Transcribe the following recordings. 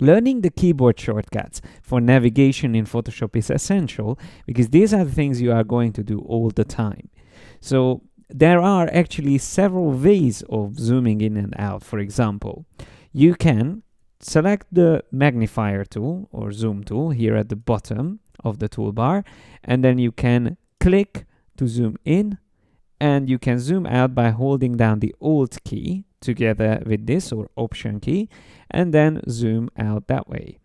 Learning the keyboard shortcuts for navigation in Photoshop is essential because these are the things you are going to do all the time. So there are actually several ways of zooming in and out. For example, you can select the magnifier tool or zoom tool here at the bottom of the toolbar, and then you can click to zoom in, and you can zoom out by holding down the Alt key together with this, or Option key, and then zoom out that way.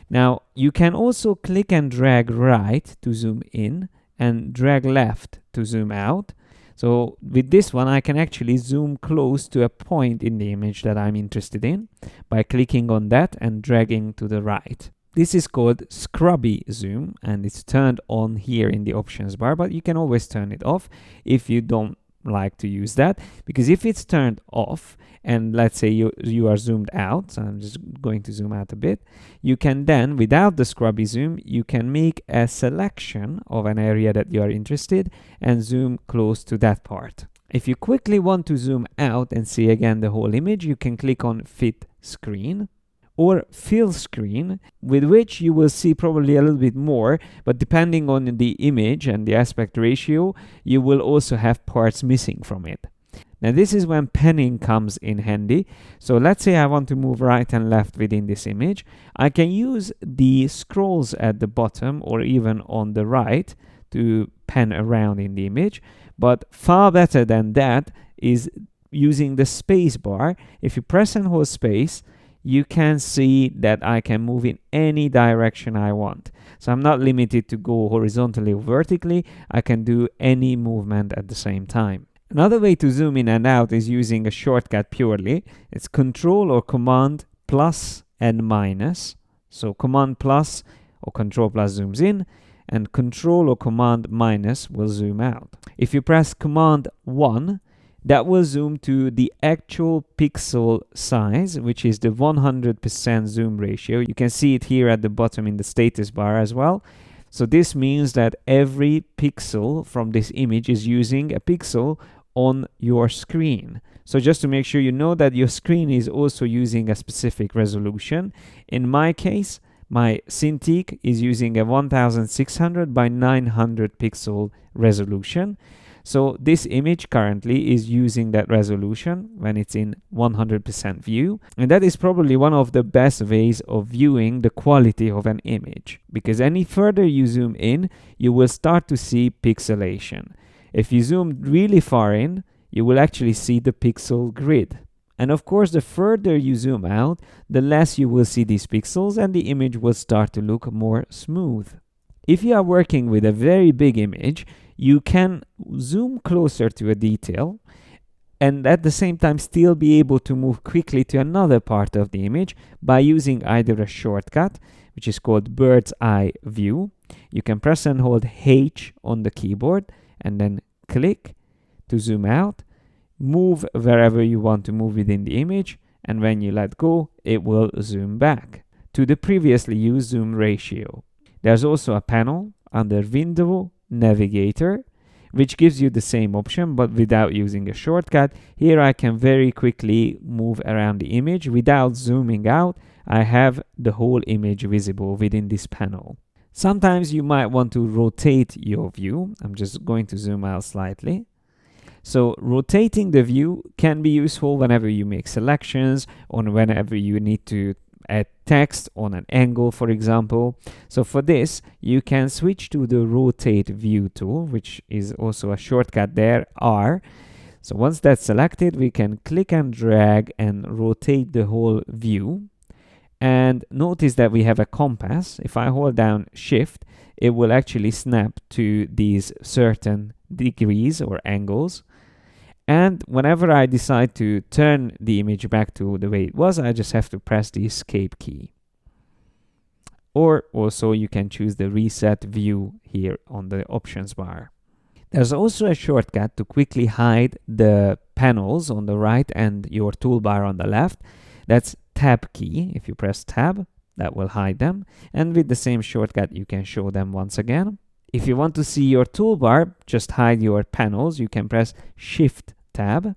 Now, you can also click and drag right to zoom in and drag left to zoom out. So with this one, I can actually zoom close to a point in the image that I'm interested in by clicking on that and dragging to the right. This is called scrubby zoom, and it's turned on here in the options bar, but you can always turn it off if you don't like to use that, because if it's turned off and let's say you are zoomed out, so I'm just going to zoom out a bit, you can then, without the scrubby zoom, you can make a selection of an area that you are interested and zoom close to that part. If you quickly want to zoom out and see again the whole image, you can click on Fit Screen or Fill Screen, with which you will see probably a little bit more, but depending on the image and the aspect ratio, you will also have parts missing from it. Now this is when panning comes in handy. So let's say I want to move right and left within this image. I can use the scrolls at the bottom or even on the right to pan around in the image, but far better than that is using the space bar. If you press and hold space, you can see that I can move in any direction I want. So I'm not limited to go horizontally or vertically. I can do any movement at the same time. Another way to zoom in and out is using a shortcut purely. It's Control or Command plus and minus. So Command plus or Control plus zooms in, and Control or Command minus will zoom out. If you press Command 1, that will zoom to the actual pixel size, which is the 100% zoom ratio. You can see it here at the bottom in the status bar as well. So this means that every pixel from this image is using a pixel on your screen. So just to make sure you know that your screen is also using a specific resolution. In my case, my Cintiq is using a 1600 by 900 pixel resolution. So this image currently is using that resolution when it's in 100% view. And that is probably one of the best ways of viewing the quality of an image, because any further you zoom in, you will start to see pixelation. If you zoom really far in, you will actually see the pixel grid. And of course, the further you zoom out, the less you will see these pixels and the image will start to look more smooth. If you are working with a very big image, you can zoom closer to a detail and at the same time still be able to move quickly to another part of the image by using either a shortcut, which is called Bird's Eye View. You can press and hold H on the keyboard and then click to zoom out, move wherever you want to move within the image, and when you let go, it will zoom back to the previously used zoom ratio. There's also a panel under Window Navigator, which gives you the same option but without using a shortcut. Here I can very quickly move around the image without zooming out. I have the whole image visible within this panel. Sometimes you might want to rotate your view. I'm just going to zoom out slightly. So rotating the view can be useful whenever you make selections or whenever you need to add text on an angle, for example. So for this, you can switch to the Rotate View tool, which is also a shortcut there, R. So once that's selected, we can click and drag and rotate the whole view. And notice that we have a compass. If I hold down Shift, it will actually snap to these certain degrees or angles. And whenever I decide to turn the image back to the way it was, I just have to press the Escape key. Or also you can choose the Reset View here on the options bar. There's also a shortcut to quickly hide the panels on the right and your toolbar on the left. That's Tab key. If you press Tab, that will hide them. And with the same shortcut, you can show them once again. If you want to see your toolbar, just hide your panels. You can press Shift Tab.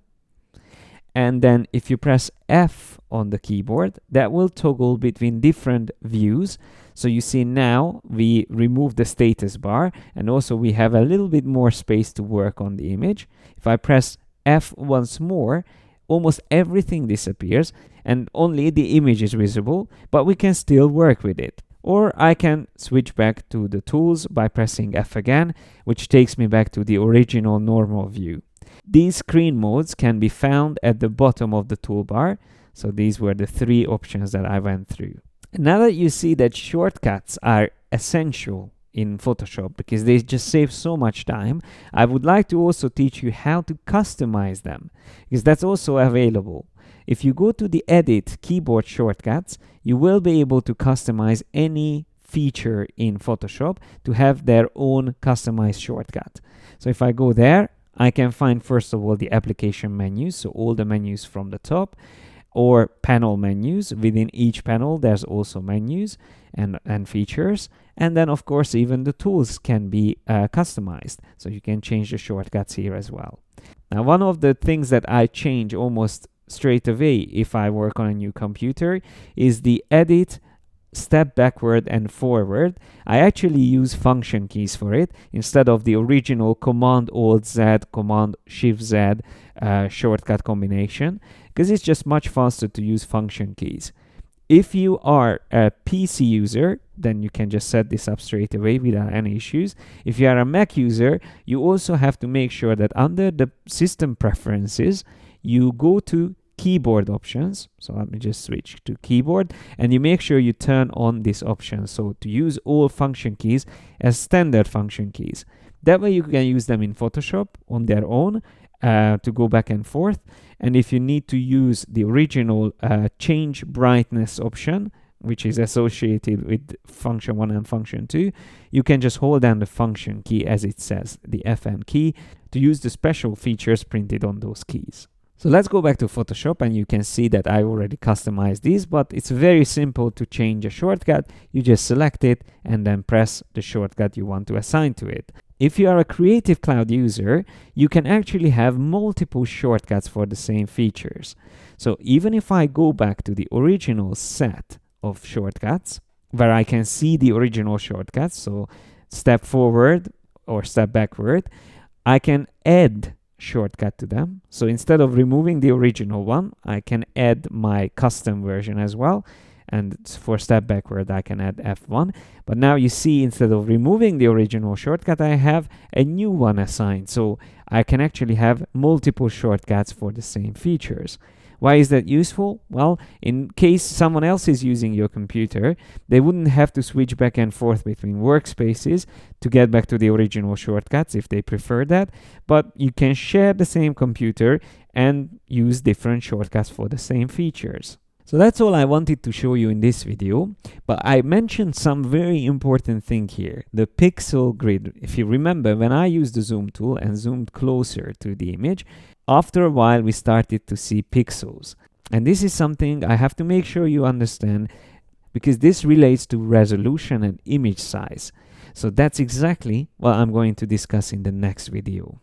And then if you press F on the keyboard, that will toggle between different views. So you see now we remove the status bar, and also we have a little bit more space to work on the image. If I press F once more, almost everything disappears and only the image is visible, but we can still work with it. Or I can switch back to the tools by pressing F again, which takes me back to the original normal view. These screen modes can be found at the bottom of the toolbar. So these were the 3 options that I went through. Now that you see that shortcuts are essential in Photoshop because they just save so much time, I would like to also teach you how to customize them, because that's also available. If you go to the Edit Keyboard Shortcuts, you will be able to customize any feature in Photoshop to have their own customized shortcut. So if I go there, I can find first of all the application menus, so all the menus from the top, or panel menus. Within each panel there's also menus and features, and then of course even the tools can be customized, so you can change the shortcuts here as well. Now one of the things that I change almost straight away if I work on a new computer is the edit, step backward and forward. I actually use function keys for it instead of the original Command-Alt-Z, Command-Shift-Z shortcut combination, because it's just much faster to use function keys. If you are a PC user, then you can just set this up straight away without any issues. If you are a Mac user, you also have to make sure that under the system preferences, you go to keyboard options. So let me just switch to keyboard, and you make sure you turn on this option. So to use all function keys as standard function keys. That way you can use them in Photoshop on their own to go back and forth. And if you need to use the original change brightness option, which is associated with function 1 and function 2, you can just hold down the function key as it says, the FN key, to use the special features printed on those keys. So let's go back to Photoshop, and you can see that I already customized these, but it's very simple to change a shortcut. You just select it and then press the shortcut you want to assign to it. If you are a Creative Cloud user, you can actually have multiple shortcuts for the same features. So even if I go back to the original set of shortcuts, where I can see the original shortcuts, so step forward or step backward, I can add shortcut to them. So instead of removing the original one, I can add my custom version as well. And for step backward, I can add F1. But now you see, instead of removing the original shortcut, I have a new one assigned. So I can actually have multiple shortcuts for the same features. Why is that useful? Well, in case someone else is using your computer, they wouldn't have to switch back and forth between workspaces to get back to the original shortcuts if they prefer that. But you can share the same computer and use different shortcuts for the same features. So that's all I wanted to show you in this video, but I mentioned some very important thing here, the pixel grid. If you remember, when I used the zoom tool and zoomed closer to the image, after a while we started to see pixels. And this is something I have to make sure you understand, because this relates to resolution and image size. So that's exactly what I'm going to discuss in the next video.